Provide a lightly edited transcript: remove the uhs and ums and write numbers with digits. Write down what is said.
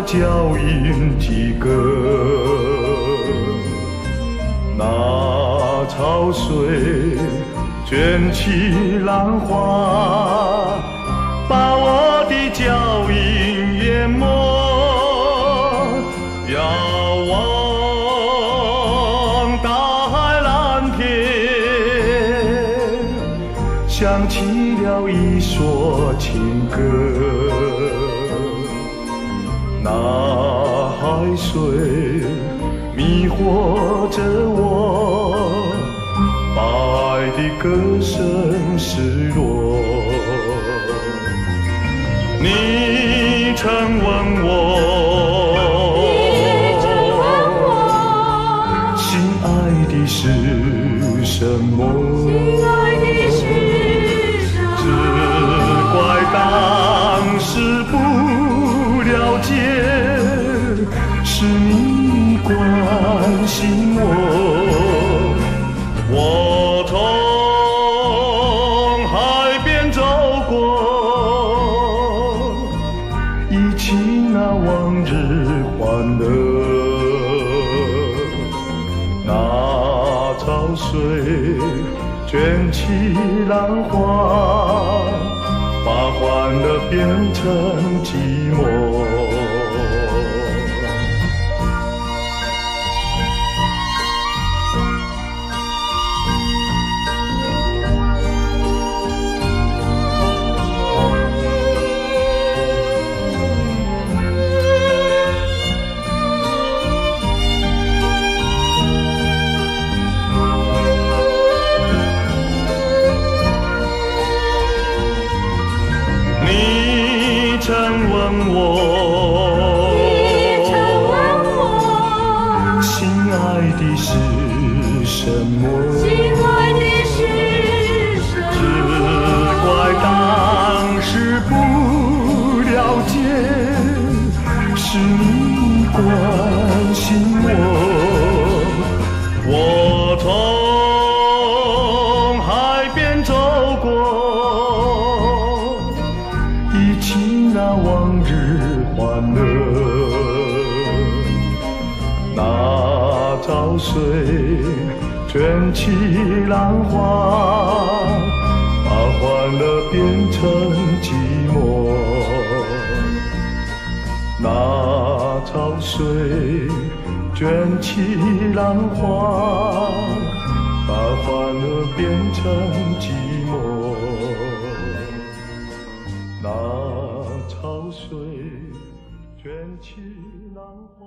脚印几个，那潮水卷起浪花，把我的脚印淹没。遥望大海蓝天，想起了一首情歌。那海水迷惑着我，把爱的歌声失落。你曾问我，心爱的是什么？只怪当时不了解，是你关心我。我从海边走过，忆起那往日欢乐。那潮水卷起浪花，把欢乐变成寂寞。你曾问我，心爱的是什么？只怪当时不了解，是你关心我。我从海边走过，忆起那往日欢乐。那潮水卷起浪花，把欢乐变成寂寞。那潮水卷起浪花，把欢乐变成寂寞。那潮水卷起浪花。